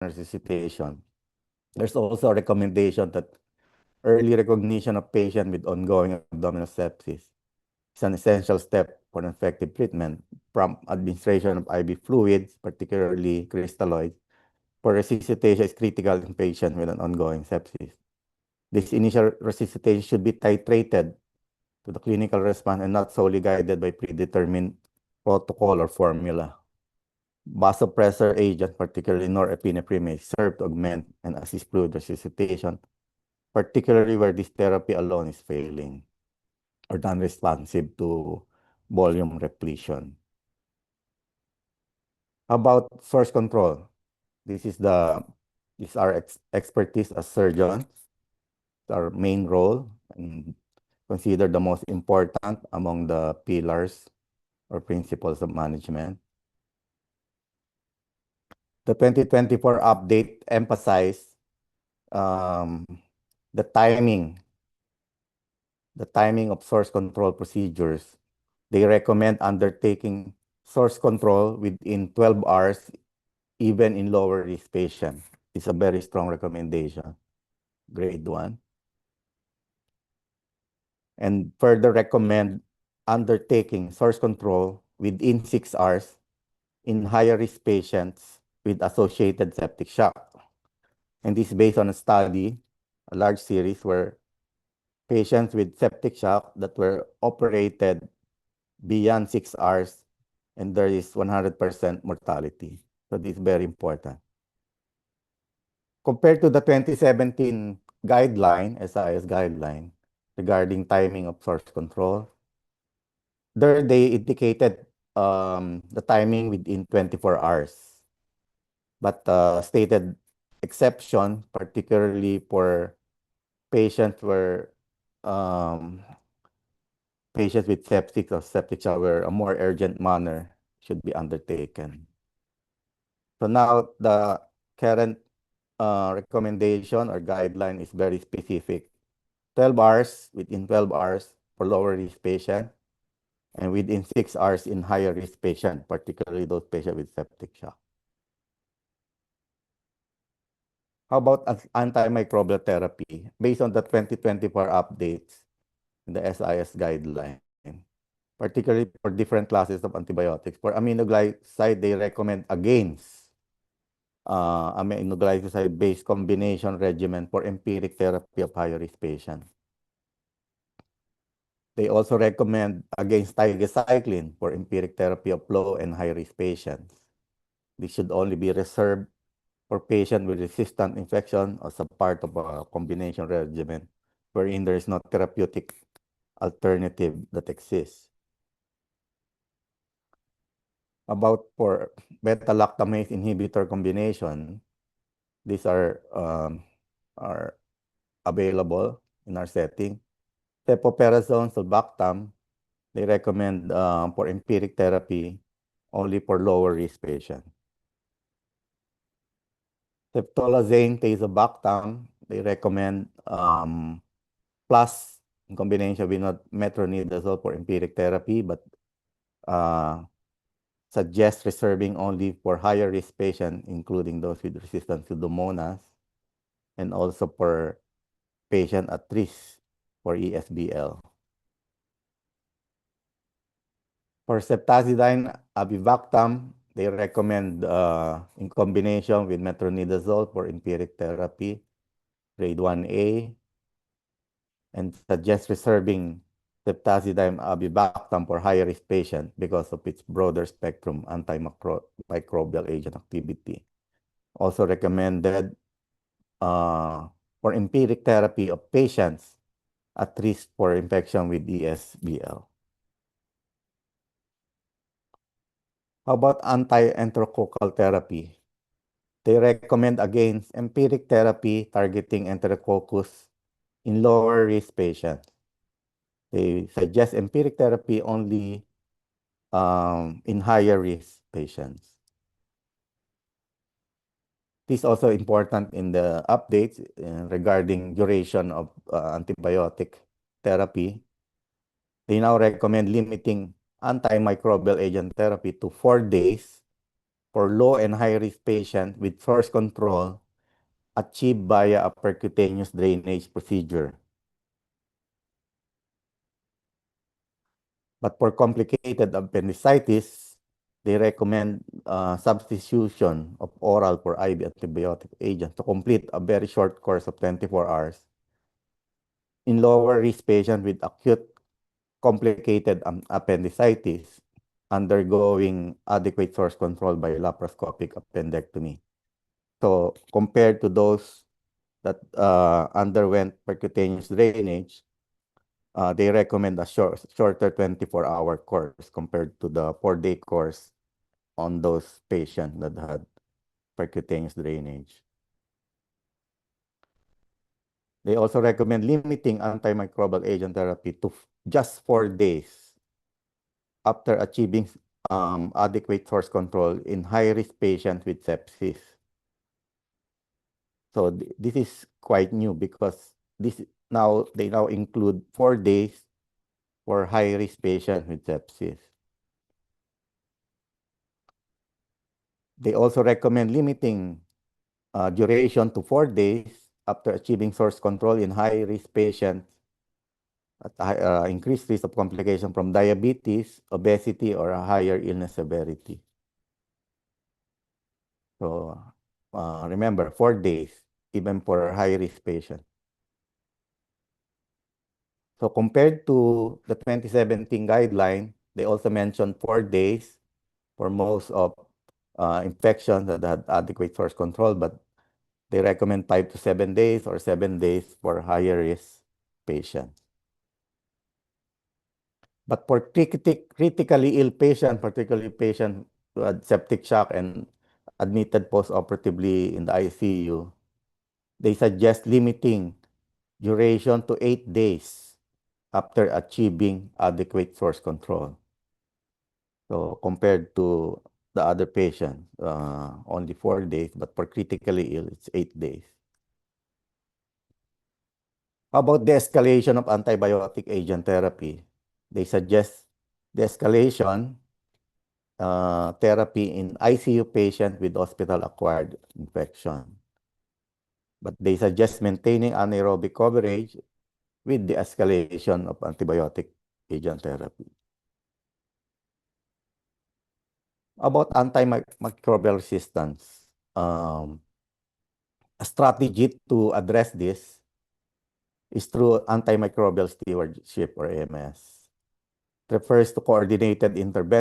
resuscitation. There's also a recommendation that early recognition of patient with ongoing abdominal sepsis is an essential step for an effective treatment. Prompt administration of IV fluids, particularly crystalloids, for resuscitation is critical in patients with an ongoing sepsis. This initial resuscitation should be titrated to the clinical response and not solely guided by predetermined protocol or formula. Vasopressor agent, particularly norepinephrine, may serve to augment and assist fluid resuscitation, particularly where this therapy alone is failing or non-responsive to volume repletion. How about source control? This is our expertise as surgeons, our main role, and considered the most important among the pillars or principles of management. The 2024 update emphasized the timing of source control procedures. They recommend undertaking source control within 12 hours, even in lower risk patients. It's a very strong recommendation, grade 1. And further recommend undertaking source control within 6 hours in higher risk patients with associated septic shock. And this is based on a study, a large series where patients with septic shock that were operated beyond 6 hours, and there is 100% mortality. So this is very important. Compared to the 2017 guideline, SIS guideline, regarding timing of source control, there they indicated the timing within 24 hours. But stated exception, particularly for patients where patients with septic or septic shock where a more urgent manner should be undertaken. So now the current recommendation or guideline is very specific. 12 hours, within 12 hours for lower risk patient, and within 6 hours in higher risk patient, particularly those patients with septic shock. How about antimicrobial therapy? Based on the 2024 updates in the SIS guideline, particularly for different classes of antibiotics. For aminoglycoside, they recommend against aminoglycoside-based combination regimen for empiric therapy of high-risk patients. They also recommend against tigecycline for empiric therapy of low and high-risk patients. This should only be reserved for patients with resistant infection as a part of a combination regimen wherein there is no therapeutic alternative that exists. About for beta-lactamase inhibitor combination, these are available in our setting. Cefoperazone, sulbactam, they recommend for empiric therapy only for lower risk patients. Ceftolozane, tazobactam, they recommend plus in combination with metronidazole for empiric therapy, but suggest reserving only for higher risk patients, including those with resistant Pseudomonas, and also for patient at risk for ESBL. For ceftazidime avibactam, they recommend in combination with metronidazole for empiric therapy, grade 1A, and suggest reserving ceftazidime avibactam for higher risk patients because of its broader spectrum antimicrobial agent activity. Also recommended for empiric therapy of patients at risk for infection with ESBL. How about anti-enterococcal therapy? They recommend against empiric therapy targeting Enterococcus in lower risk patients. They suggest empiric therapy only in higher risk patients. This is also important in the updates regarding duration of antibiotic therapy. They now recommend limiting antimicrobial agent therapy to 4 days for low and high-risk patients with source control achieved via a percutaneous drainage procedure. But for complicated appendicitis, they recommend substitution of oral for IV antibiotic agent to complete a very short course of 24 hours in lower risk patients with acute complicated appendicitis undergoing adequate source control by laparoscopic appendectomy. So compared to those that underwent percutaneous drainage, they recommend a shorter 24-hour course compared to the 4-day course on those patients that had percutaneous drainage. They also recommend limiting antimicrobial agent therapy to just 4 days after achieving adequate source control in high-risk patients with sepsis. So this is quite new because they now include 4 days for high-risk patients with sepsis. They also recommend limiting duration to 4 days after achieving source control in high-risk patients at increased risk of complication from diabetes, obesity, or a higher illness severity. So remember, 4 days, even for high-risk patients. So compared to the 2017 guideline, they also mentioned 4 days for most of infections that had adequate source control, but they recommend 5 to 7 days or 7 days for higher risk patients. But for critically ill patients, particularly patients who had septic shock and admitted post-operatively in the ICU, they suggest limiting duration to 8 days after achieving adequate source control. So compared to the other patients, only 4 days, but for critically ill, it's 8 days. How about the escalation of antibiotic agent therapy? They suggest the escalation therapy in ICU patients with hospital-acquired infection. But they suggest maintaining anaerobic coverage with the escalation of antibiotic agent therapy. About antimicrobial resistance, a strategy to address this is through antimicrobial stewardship or AMS. It refers to coordinated intervention